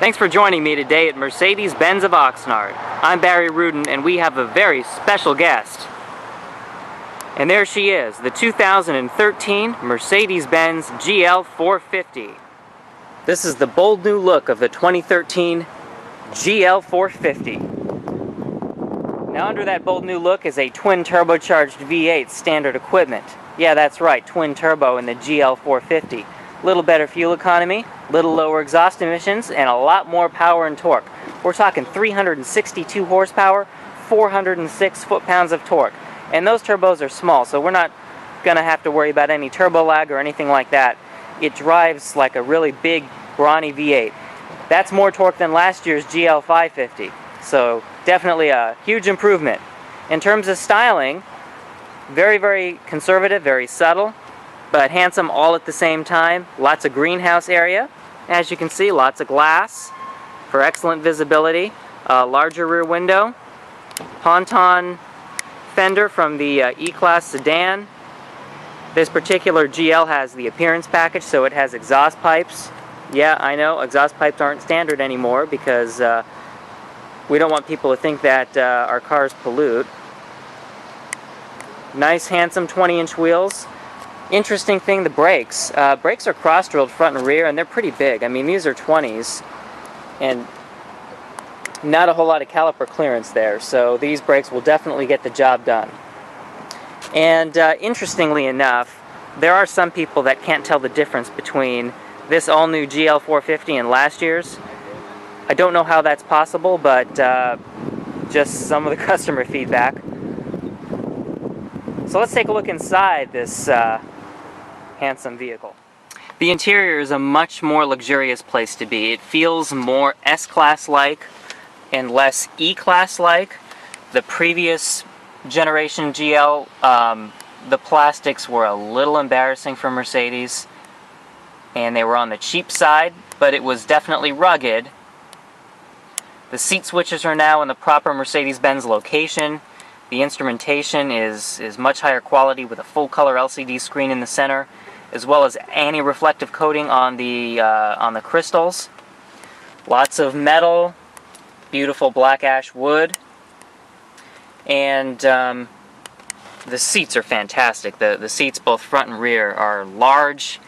Thanks for joining me today at Mercedes-Benz of Oxnard. I'm Barry Rudin, and we have a very special guest. And there she is, the 2013 Mercedes-Benz GL450. This is the bold new look of the 2013 GL450. Now under that bold new look is a twin turbocharged V8 standard equipment. Yeah, that's right, twin turbo in the GL450. Little better fuel economy, little lower exhaust emissions, and a lot more power and torque. We're talking 362 horsepower, 406 foot-pounds of torque. And those turbos are small, so we're not going to have to worry about any turbo lag or anything like that. It drives like a really big, brawny V8. That's more torque than last year's GL550, so definitely a huge improvement. In terms of styling, very, very conservative, very subtle, but handsome all at the same time. Lots of greenhouse area. As you can see, lots of glass for excellent visibility. Larger rear window. Ponton fender from the E-Class sedan. This particular GL has the appearance package, so it has exhaust pipes. Yeah, I know, exhaust pipes aren't standard anymore because we don't want people to think that our cars pollute. Nice, handsome 20-inch wheels. Interesting thing, the brakes. Brakes are cross-drilled front and rear, and they're pretty big. I mean, these are 20s, and not a whole lot of caliper clearance there, so these brakes will definitely get the job done. And interestingly enough, there are some people that can't tell the difference between this all-new GL450 and last year's. I don't know how that's possible, but just some of the customer feedback. So let's take a look inside this handsome vehicle. The interior is a much more luxurious place to be. It feels more S-Class-like and less E-Class-like. The previous generation GL, the plastics were a little embarrassing for Mercedes, and they were on the cheap side, but it was definitely rugged. The seat switches are now in the proper Mercedes-Benz location. The instrumentation is much higher quality with a full-color LCD screen in the center, as well as anti-reflective coating on the crystals. Lots of metal, beautiful black ash wood, and the seats are fantastic. The seats, both front and rear, are large,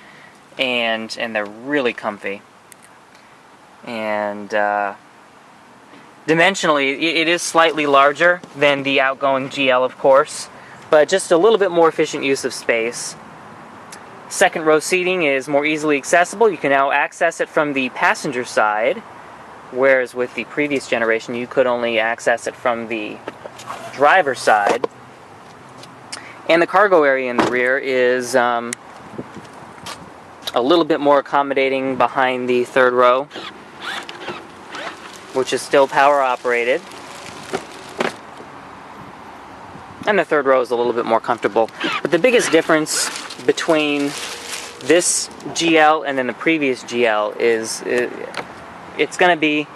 and they're really comfy. And dimensionally, it is slightly larger than the outgoing GL, of course, but just a little bit more efficient use of space. Second row seating is more easily accessible. You can now access it from the passenger side, whereas with the previous generation you could only access it from the driver's side. And the cargo area in the rear is a little bit more accommodating behind the third row, which is still power operated. And the third row is a little bit more comfortable. But the biggest difference between this GL and then the previous GL is it's going to be,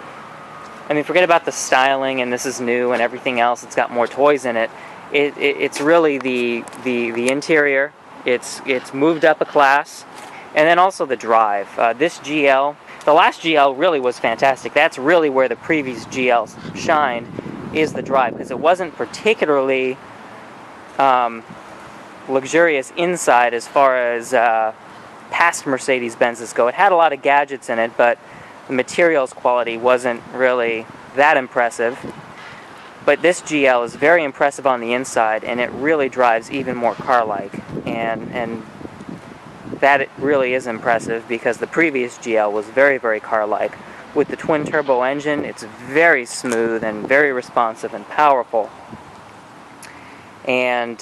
I mean, forget about the styling and this is new and everything else, it's got more toys in it. It's really the interior. It's moved up a class, and then also the drive. This GL, the last GL really was fantastic. That's really where the previous GL shined, is the drive, because it wasn't particularly luxurious inside as far as past Mercedes-Benzes go. It had a lot of gadgets in it, but the materials quality wasn't really that impressive. But this GL is very impressive on the inside, and it really drives even more car-like. And that really is impressive, because the previous GL was very, very car-like. With the twin-turbo engine, it's very smooth and very responsive and powerful. And,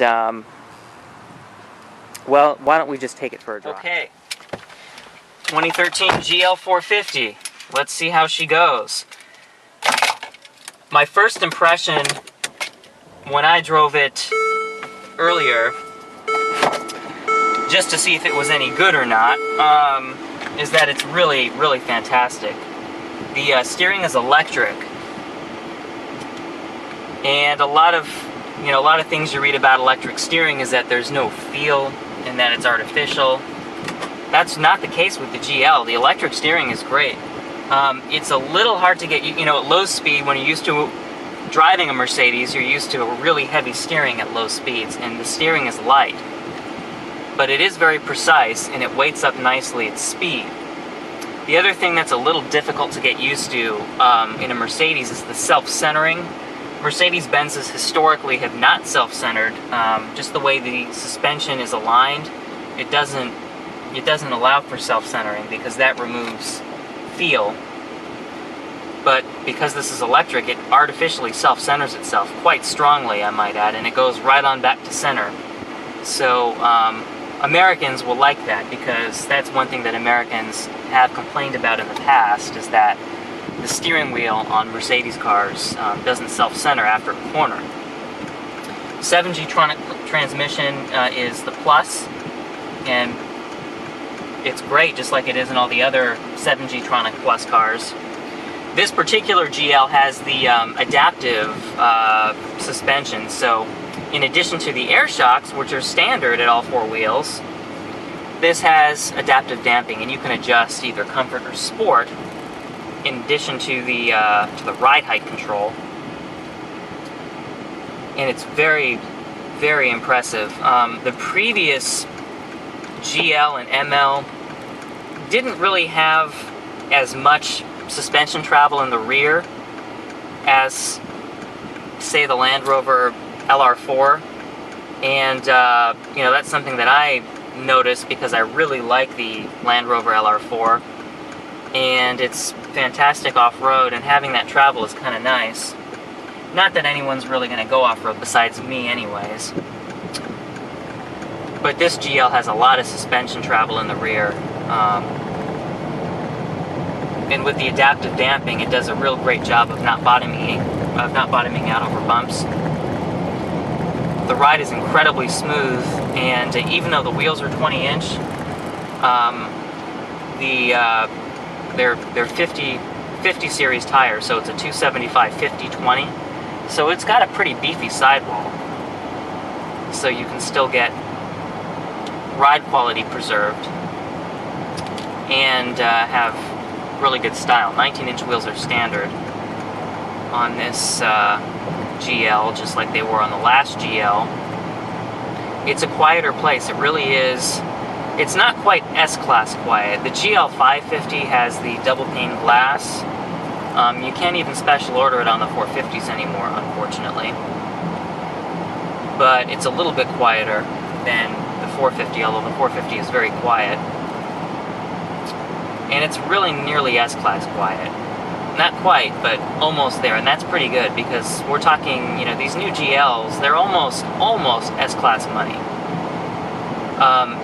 well, why don't we just take it for a drive? Okay, 2013 GL450. Let's see how she goes. My first impression when I drove it earlier, just to see if it was any good or not, is that it's really, really fantastic. The steering is electric, and a lot of things you read about electric steering is that there's no feel and that it's artificial. That's not the case with the GL. The electric steering is great. It's a little hard to get, you know, at low speed. When you're used to driving a Mercedes, you're used to a really heavy steering at low speeds, and the steering is light. But it is very precise, and it weights up nicely at speed. The other thing that's a little difficult to get used to in a Mercedes is the self-centering. Mercedes-Benzes historically have not self-centered. Just the way the suspension is aligned, it doesn't allow for self-centering because that removes feel. But because this is electric, it artificially self-centers itself quite strongly, I might add, and it goes right on back to center. So Americans will like that, because that's one thing that Americans have complained about in the past, is that the steering wheel on Mercedes cars doesn't self-center after a corner. 7G transmission is the plus, and it's great, just like it is in all the other 7G Tronic Plus cars. This particular GL has the adaptive suspension, so in addition to the air shocks, which are standard at all four wheels, this has adaptive damping, and you can adjust either comfort or sport in addition to the ride height control. And it's very, very impressive. The previous GL and ML didn't really have as much suspension travel in the rear as, say, the Land Rover LR4, and you know, that's something that I noticed because I really like the Land Rover LR4, and it's fantastic off-road, and having that travel is kind of nice. Not that anyone's really going to go off-road besides me anyways, but this GL has a lot of suspension travel in the rear, and with the adaptive damping, it does a real great job of not bottoming out over bumps. The ride is incredibly smooth, and even though the wheels are 20-inch, they're 50 series tires, so it's a 275 50/20. So it's got a pretty beefy sidewall, so you can still get ride quality preserved and have really good style. 19-inch wheels are standard on this GL, just like they were on the last GL. It's a quieter place. It really is. It's not quite S-Class quiet. The GL550 has the double pane glass. You can't even special order it on the 450s anymore, unfortunately. But it's a little bit quieter than the 450, although the 450 is very quiet. And it's really nearly S-Class quiet. Not quite, but almost there, and that's pretty good, because we're talking, you know, these new GLs, they're almost S-Class money.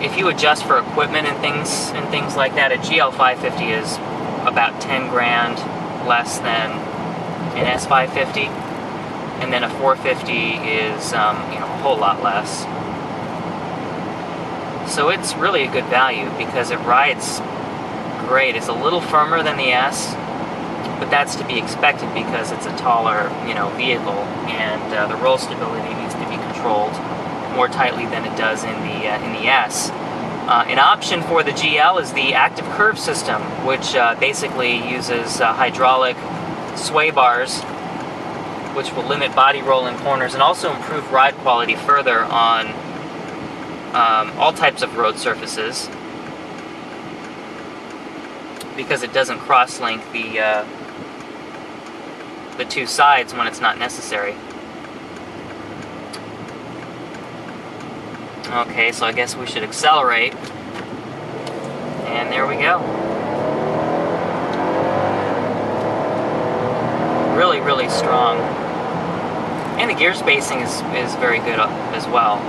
If you adjust for equipment and things like that, a GL550 is about 10 grand less than an S550, and then a 450 is you know, a whole lot less. So it's really a good value because it rides great. It's a little firmer than the S, but that's to be expected because it's a taller, you know, vehicle, and the roll stability needs to be controlled more tightly than it does in the S. An option for the GL is the active curve system, which basically uses hydraulic sway bars, which will limit body roll in corners and also improve ride quality further on all types of road surfaces, because it doesn't cross-link the two sides when it's not necessary. Okay, so I guess we should accelerate. And there we go. Really, really strong. And the gear spacing is very good as well.